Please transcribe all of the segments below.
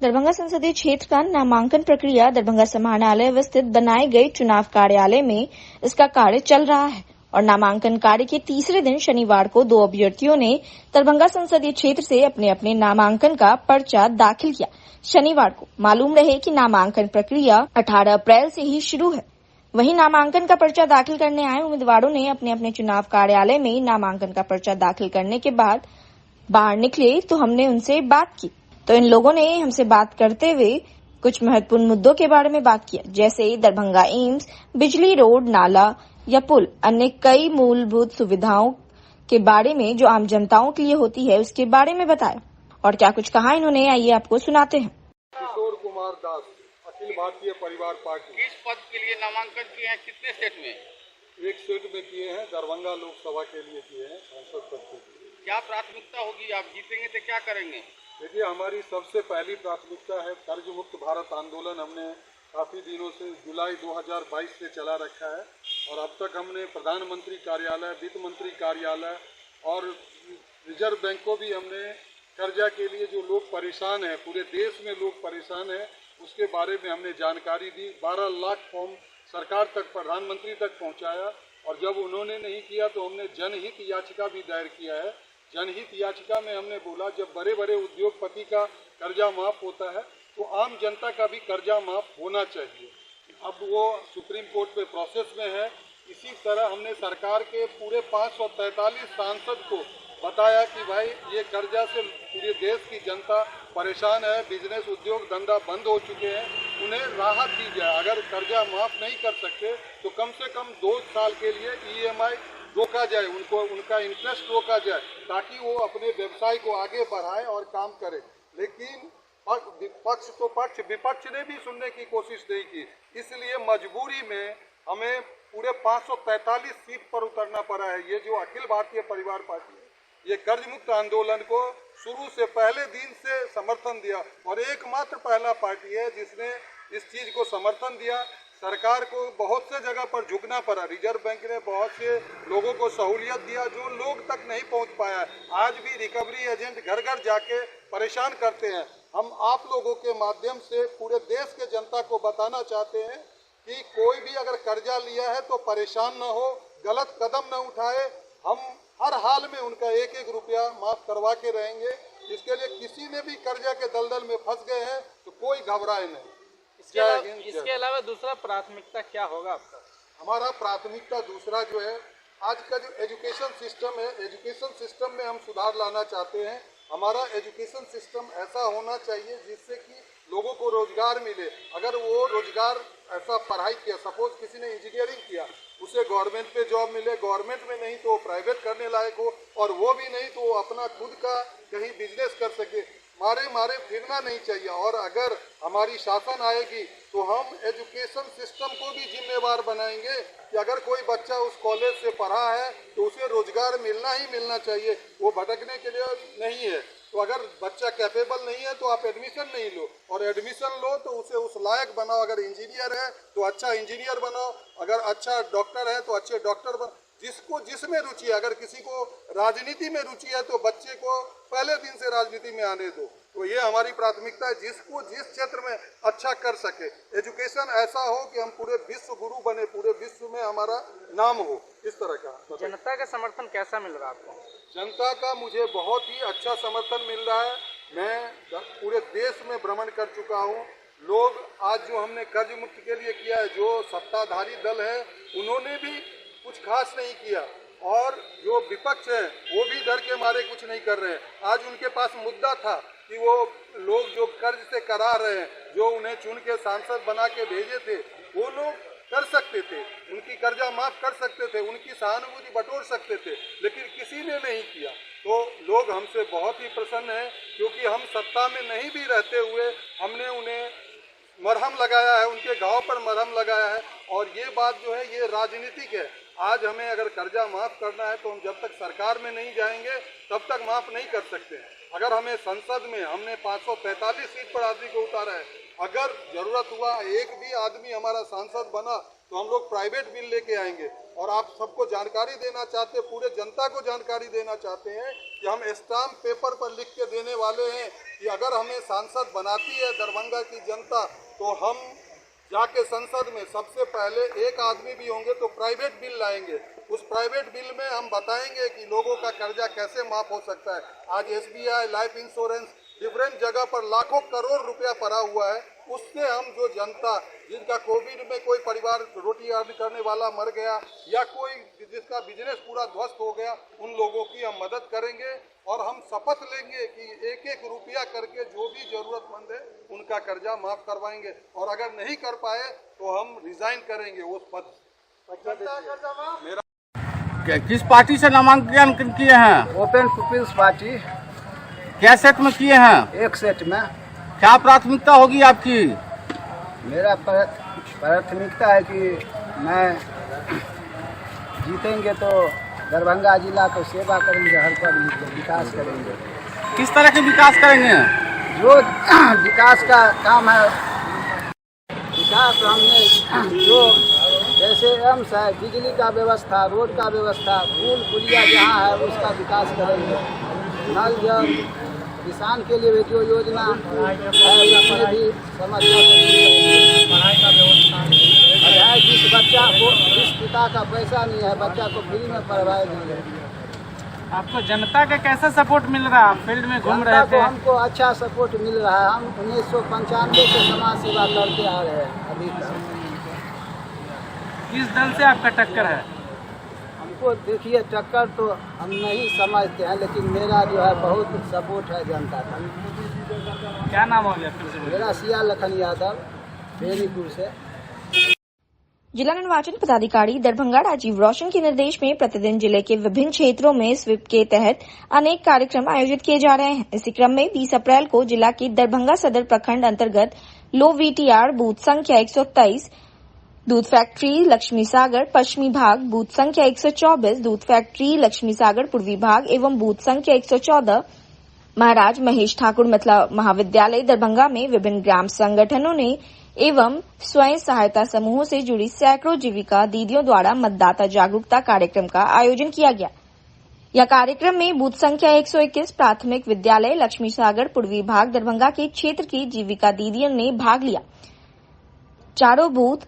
दरभंगा संसदीय क्षेत्र का नामांकन प्रक्रिया दरभंगा समाहरणालय स्थित बनाए गए चुनाव कार्यालय में इसका कार्य चल रहा है और नामांकन कार्य के तीसरे दिन शनिवार को 2 अभ्यर्थियों ने दरभंगा संसदीय क्षेत्र से अपने अपने नामांकन का पर्चा दाखिल किया। शनिवार को मालूम रहे कि नामांकन प्रक्रिया 18 अप्रैल से ही शुरू है। वहीं नामांकन का पर्चा दाखिल करने आए उम्मीदवारों ने अपने अपने चुनाव कार्यालय में नामांकन का पर्चा दाखिल करने के बाद बाहर निकले तो हमने उनसे बात की तो इन लोगों ने हमसे बात करते हुए कुछ महत्वपूर्ण मुद्दों के बारे में बात किया, जैसे दरभंगा एम्स, बिजली, रोड, नाला या पुल, अन्य कई मूलभूत सुविधाओं के बारे में जो आम जनताओं के लिए होती है उसके बारे में बताया। और क्या कुछ कहा इन्होंने, आइए आपको सुनाते हैं। किशोर कुमार दास, अखिल भारतीय परिवार पार्टी। किस पद के लिए नामांकन किए हैं, कितने सेट में? एक सेट में किए हैं, दरभंगा लोकसभा के लिए किए हैं, सांसद पद के लिए। क्या प्राथमिकता होगी? आप जीतेंगे तो क्या करेंगे? देखिए, हमारी सबसे पहली प्राथमिकता है कर्ज मुक्त भारत आंदोलन। हमने काफ़ी दिनों से जुलाई 2022 से चला रखा है और अब तक हमने प्रधानमंत्री कार्यालय, वित्त मंत्री कार्यालय और रिजर्व बैंक को भी हमने कर्जा के लिए जो लोग परेशान हैं, पूरे देश में लोग परेशान हैं, उसके बारे में हमने जानकारी दी। 12 लाख फॉर्म सरकार तक, प्रधानमंत्री तक पहुंचाया और जब उन्होंने नहीं किया तो हमने जनहित याचिका भी दायर किया है। जनहित याचिका में हमने बोला, जब बड़े बड़े उद्योगपति का कर्जा माफ होता है तो आम जनता का भी कर्जा माफ होना चाहिए। अब वो सुप्रीम कोर्ट पे प्रोसेस में है। इसी तरह हमने सरकार के पूरे 543 सांसद को बताया कि भाई ये कर्जा से पूरे देश की जनता परेशान है, बिजनेस, उद्योग, धंधा बंद हो चुके हैं, उन्हें राहत दी जाए। अगर कर्जा माफ नहीं कर सकते तो कम से कम 2 साल के लिए EMI रोका जाए, उनका इंटरेस्ट रोका जाए, ताकि वो अपने व्यवसाय को आगे बढ़ाए और काम करे। लेकिन विपक्ष ने भी सुनने की कोशिश नहीं की, इसलिए मजबूरी में हमें पूरे 543 सीट पर उतरना पड़ा है। ये जो अखिल भारतीय परिवार पार्टी है, ये कर्ज मुक्त आंदोलन को शुरू से पहले दिन से समर्थन दिया और एकमात्र पहला पार्टी है जिसने इस चीज को समर्थन दिया। सरकार को बहुत से जगह पर झुकना पड़ा। रिजर्व बैंक ने बहुत से लोगों को सहूलियत दिया जो लोग तक नहीं पहुंच पाया। आज भी रिकवरी एजेंट घर घर जाके परेशान करते हैं। हम आप लोगों के माध्यम से पूरे देश के जनता को बताना चाहते हैं कि कोई भी अगर कर्जा लिया है तो परेशान न हो, गलत कदम न उठाए। हम हर हाल में उनका 1-1 रुपया माफ करवा के रहेंगे। इसके लिए किसी ने भी कर्जा के दलदल में फंस गए हैं तो कोई घबराए नहीं। इसके अलावा दूसरा प्राथमिकता क्या होगा आपका? हमारा प्राथमिकता दूसरा जो है, आज का जो एजुकेशन सिस्टम है, एजुकेशन सिस्टम में हम सुधार लाना चाहते हैं। हमारा एजुकेशन सिस्टम ऐसा होना चाहिए जिससे कि लोगों को रोजगार मिले। अगर वो रोजगार ऐसा पढ़ाई किया, सपोज किसी ने इंजीनियरिंग किया, उसे गवर्नमेंट पे जॉब मिले, गवर्नमेंट में नहीं तो प्राइवेट करने लायक हो, और वो भी नहीं तो अपना खुद का कहीं बिजनेस कर सके। मारे फिरना नहीं चाहिए। और अगर हमारी शासन आएगी तो हम एजुकेशन सिस्टम को भी जिम्मेवार बनाएंगे कि अगर कोई बच्चा उस कॉलेज से पढ़ा है तो उसे रोजगार मिलना ही मिलना चाहिए, वो भटकने के लिए नहीं है। तो अगर बच्चा कैपेबल नहीं है तो आप एडमिशन नहीं लो, और एडमिशन लो तो उसे उस लायक बनाओ। अगर इंजीनियर है तो अच्छा इंजीनियर बनाओ, अगर अच्छा डॉक्टर है तो अच्छे डॉक्टर बनाओ। जिसको जिसमें रुचि है, अगर किसी को राजनीति में रुचि है तो बच्चे को पहले दिन से राजनीति में आने दो। तो ये हमारी प्राथमिकता है, जिसको जिस क्षेत्र में अच्छा कर सके। एजुकेशन ऐसा हो कि हम पूरे विश्व गुरु बने, पूरे विश्व में हमारा नाम हो, इस तरह का। जनता का समर्थन कैसा मिल रहा है आपको? जनता का मुझे बहुत ही अच्छा समर्थन मिल रहा है। मैं पूरे देश में भ्रमण कर चुका हूँ। लोग आज जो हमने कर्ज मुक्त के लिए किया है, जो सत्ताधारी दल है उन्होंने भी कुछ खास नहीं किया, और जो विपक्ष है वो भी डर के मारे कुछ नहीं कर रहे हैं। आज उनके पास मुद्दा था कि वो लोग जो कर्ज से करा रहे हैं, जो उन्हें चुन के सांसद बना के भेजे थे, वो लोग कर सकते थे, उनकी कर्जा माफ कर सकते थे, उनकी सहानुभूति बटोर सकते थे, लेकिन किसी ने नहीं किया। तो लोग हमसे बहुत ही प्रसन्न हैं, क्योंकि हम सत्ता में नहीं भी रहते हुए हमने उन्हें मरहम लगाया है, उनके घाव पर मरहम लगाया है। और ये बात जो है ये राजनीतिक है। आज हमें अगर कर्जा माफ करना है तो हम जब तक सरकार में नहीं जाएंगे तब तक माफ नहीं कर सकते हैं। अगर हमें संसद में हमने 543 सीट पर आदमी को उतारा है, अगर जरूरत हुआ एक भी आदमी हमारा सांसद बना तो हम लोग प्राइवेट बिल लेके आएंगे। और आप सबको जानकारी देना चाहते हैं, पूरे जनता को जानकारी देना चाहते हैं कि हम स्टाम्प पेपर पर लिख के देने वाले हैं कि अगर हमें सांसद बनाती है दरभंगा की जनता तो हम जाके संसद में सबसे पहले एक आदमी भी होंगे तो प्राइवेट बिल लाएंगे। उस प्राइवेट बिल में हम बताएंगे कि लोगों का कर्जा कैसे माफ हो सकता है। आज SBI लाइफ इंश्योरेंस डिफरेंट जगह पर लाखों करोड़ रुपया पड़ा हुआ है, उससे हम जो जनता जिनका कोविड में कोई परिवार रोटी अर्न करने वाला मर गया या कोई जिसका बिजनेस पूरा ध्वस्त हो गया, उन लोगों की हम मदद करेंगे। और हम शपथ लेंगे कि एक एक रुपया करके जो भी जरूरतमंद है उनका कर्जा माफ करवाएंगे। और अगर नहीं कर पाए तो हम रिजाइन करेंगे उस पद से। मेरा किस पार्टी से नामांकन किए हैं? Open people's party. क्या सेट में किए हैं? एक सेट में। क्या प्राथमिकता होगी आपकी? मेरा प्राथमिकता है कि मैं जीतेंगे तो दरभंगा जिला को सेवा करेंगे, हर पब्लिक को विकास करेंगे। किस तरह के विकास करेंगे? जो विकास का काम है, विकास हमने जो जैसे एम्स है, बिजली का व्यवस्था, रोड का व्यवस्था, पुल पुलिया जहाँ है उसका विकास करेंगे। नल जल किसान के लिए जो योजना है उसमें भी समस्या पढ़ाई का व्यवस्था है। जिस बच्चा को जिस पिता का पैसा नहीं है बच्चा को फ्री में पढ़वाए देंगे। आपको जनता का कैसा सपोर्ट मिल रहा है? आप फील्ड में घूम रहे थे। हमको अच्छा सपोर्ट मिल रहा है। हम 1995 से समाज सेवा करते आ रहे हैं अभी तक। किस दल से आपका टक्कर है? हमको देखिए टक्कर तो हम नहीं समझते हैं, लेकिन मेरा जो है बहुत सपोर्ट है जनता का। क्या नाम हो गया फिर से? मेरा सिया लखन यादव, बेनीपुर से। जिला निर्वाचन पदाधिकारी दरभंगा राजीव रोशन के निर्देश में प्रतिदिन जिले के विभिन्न क्षेत्रों में स्वीप के तहत अनेक कार्यक्रम आयोजित किए जा रहे हैं। इसी क्रम में 20 अप्रैल को जिला के दरभंगा सदर प्रखंड अंतर्गत लो VTR बूथ संख्या 123, दूध फैक्ट्री लक्ष्मी सागर पश्चिमी भाग बूथ संख्या 124, दूध फैक्ट्री लक्ष्मी सागर पूर्वी भाग एवं बूथ संख्या 114 महाराज महेश ठाकुर मिथिला महाविद्यालय दरभंगा में विभिन्न ग्राम संगठनों ने एवं स्वयं सहायता समूहों से जुड़ी सैकड़ों जीविका दीदियों द्वारा मतदाता जागरूकता कार्यक्रम का आयोजन किया गया। यह कार्यक्रम में बूथ संख्या 121 प्राथमिक विद्यालय लक्ष्मी सागर पूर्वी भाग दरभंगा के क्षेत्र की जीविका दीदियों ने भाग लिया। चारों बूथ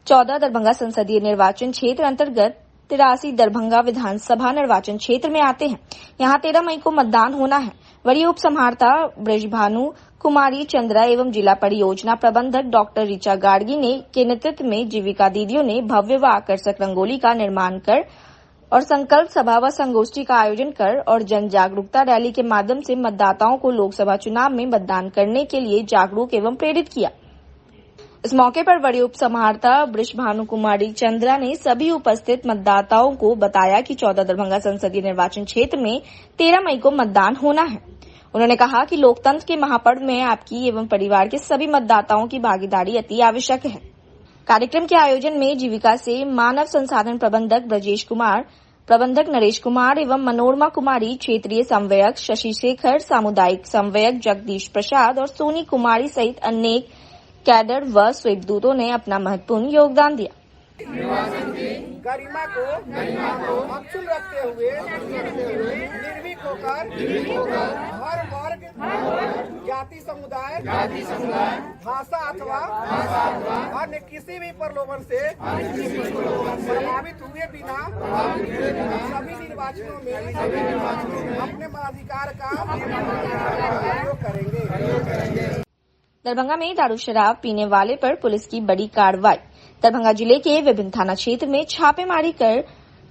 14 दरभंगा संसदीय निर्वाचन क्षेत्र अंतर्गत 83 दरभंगा विधानसभा निर्वाचन क्षेत्र में आते हैं। यहां 13 मई को मतदान होना है। वरीय उप समाहर्ता ब्रजभानु कुमारी चंद्रा एवं जिला परियोजना प्रबंधक डॉक्टर ऋचा गार्गी ने के नेतृत्व में जीविका दीदियों ने भव्य व आकर्षक रंगोली का निर्माण कर और संकल्प सभा व संगोष्ठी का आयोजन कर और जन जागरूकता रैली के माध्यम से मतदाताओं को लोकसभा चुनाव में मतदान करने के लिए जागरूक एवं प्रेरित किया। इस मौके पर वरीय उप समाहर्ता ब्रजभानु कुमारी चंद्रा ने सभी उपस्थित मतदाताओं को बताया कि 14 दरभंगा संसदीय निर्वाचन क्षेत्र में 13 मई को मतदान होना है। उन्होंने कहा कि लोकतंत्र के महापर्व में आपकी एवं परिवार के सभी मतदाताओं की भागीदारी अति आवश्यक है। कार्यक्रम के आयोजन में जीविका से मानव संसाधन प्रबंधक ब्रजेश कुमार, प्रबंधक नरेश कुमार एवं मनोरमा कुमारी, क्षेत्रीय संवेयक शशि शेखर, सामुदायिक संवेयक जगदीश प्रसाद और सोनी कुमारी सहित अनेक कैडर व स्वीप दूतों ने अपना महत्वपूर्ण योगदान दिया। गरिमा को अक्षुण रखते हुए निर्भीक होकर हर वर्ग जाति समुदाय भाषा अथवा अन्य किसी भी प्रलोभन से प्रभावित हुए बिना सभी निर्वाचनों में अपने मताधिकार का प्रयोग करेंगे। दरभंगा में दारू शराब पीने वाले पर पुलिस की बड़ी कार्रवाई। दरभंगा जिले के विभिन्न थाना क्षेत्र में छापेमारी कर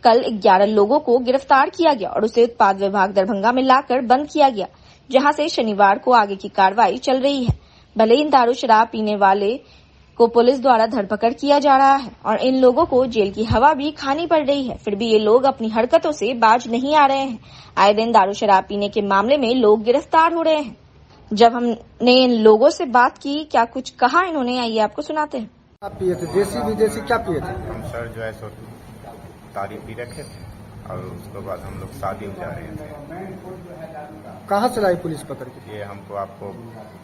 कल 11 लोगों को गिरफ्तार किया गया और उसे उत्पाद विभाग दरभंगा में लाकर बंद किया गया, जहां से शनिवार को आगे की कार्रवाई चल रही है। भले इन दारू शराब पीने वाले को पुलिस द्वारा धरपकड़ किया जा रहा है और इन लोगों को जेल की हवा भी खानी पड़ रही है, फिर भी ये लोग अपनी हरकतों से बाज नहीं आ रहे हैं। आए दिन दारू शराब पीने के मामले में लोग गिरफ्तार हो रहे हैं। जब हमने इन लोगों से बात की, क्या कुछ कहा इन्होंने, आइए आपको सुनाते हैं। क्या पिए थे? देसी विदेशी क्या पिए थे? हम सर जो है सो तारी पी रखे थे और उसके बाद हम लोग शादी में जा रहे थे। कहाँ से लाई पुलिस पकड़ के? ये हमको आपको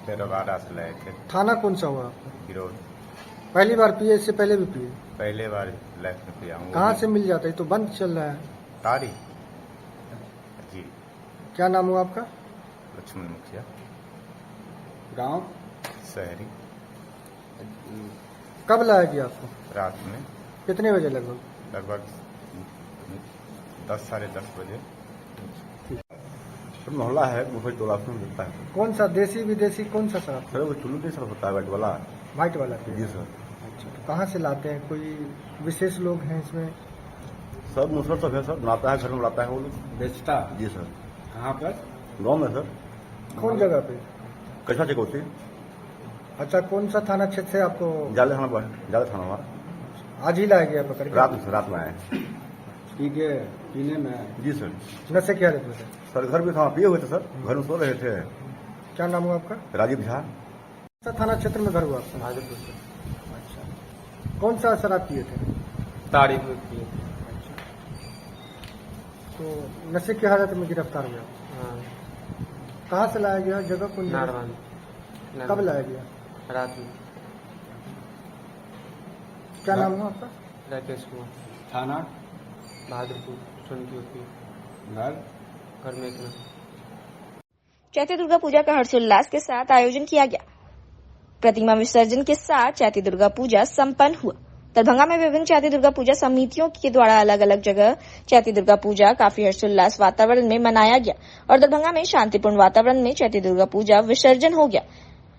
तेरवाड़ा से लाए थे। थाना कौन सा हुआ? फिरोज। पहली बार पिए, इससे पहले भी पिए? पहले बार लाइफ में पिया हूँ। कहाँ से मिल जाता है? ये तो बंद चल रहा है। तारी जी। क्या नाम हुआ आपका? लक्ष्मण मुखिया, गांव शहरी। कब लाया गया आपको? रात में कितने बजे लगभग? लगभग 10 साढ़े 10 बजे। मोहल्ला है मुफई टोला में मिलता है। कौन सा, देसी विदेशी कौन सा शराब? सर वो चुल्लू नहीं सर होता है व्हाइट वाला? जी सर। अच्छा, तो कहाँ से लाते हैं? कोई विशेष लोग हैं इसमें? सब मुसर सब है सर, बनाता है, घर में बनाता है वो लोग, बेचता। जी सर। कहाँ पर? गाँव में सर। कौन जगह पे? कैसा चेकौती। अच्छा, कौन सा थाना क्षेत्र से आपको? जाले थाना हमारा। आज ही लाया गया पकड़ के? रात में आए। ठीक है, पीने में? जी सर। नशे क्या रहते थे सर? घर में खाना पिए हुए थे सर, घर में सो रहे थे। क्या नाम हुआ आपका? राजीव झा। कौन सा थाना क्षेत्र में घर हुआ आपका? भाजपुर से। अच्छा, कौन सा शराब पिए थे? ताड़ी में पिए। अच्छा, तो नशे की हालत में गिरफ्तार हुआ? हाँ। कहाँ से लाया गया? जगह कौन? नारवान। कब लाया गया? रात में। क्या नाम हुआ आपका? राकेश कुमार। थाना भादरपुर सोनकी यूपी। घर में इतना। चैती दुर्गा पूजा का हर्षोल्लास के साथ आयोजन किया गया। प्रतिमा विसर्जन के साथ चैती दुर्गा पूजा संपन्न हुआ। दरभंगा में विभिन्न चैती दुर्गा पूजा समितियों के द्वारा अलग अलग जगह चैती दुर्गा पूजा काफी हर्षोल्लास वातावरण में मनाया गया और दरभंगा में शांतिपूर्ण वातावरण में चैती दुर्गा पूजा विसर्जन हो गया।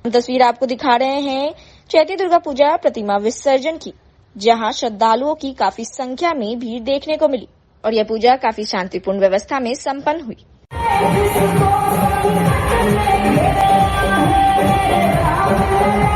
हम तस्वीर आपको दिखा रहे हैं चैती दुर्गा पूजा प्रतिमा विसर्जन की, जहां श्रद्धालुओं की काफी संख्या में भीड़ देखने को मिली और यह पूजा काफी शांतिपूर्ण व्यवस्था में संपन्न हुई। Thank you.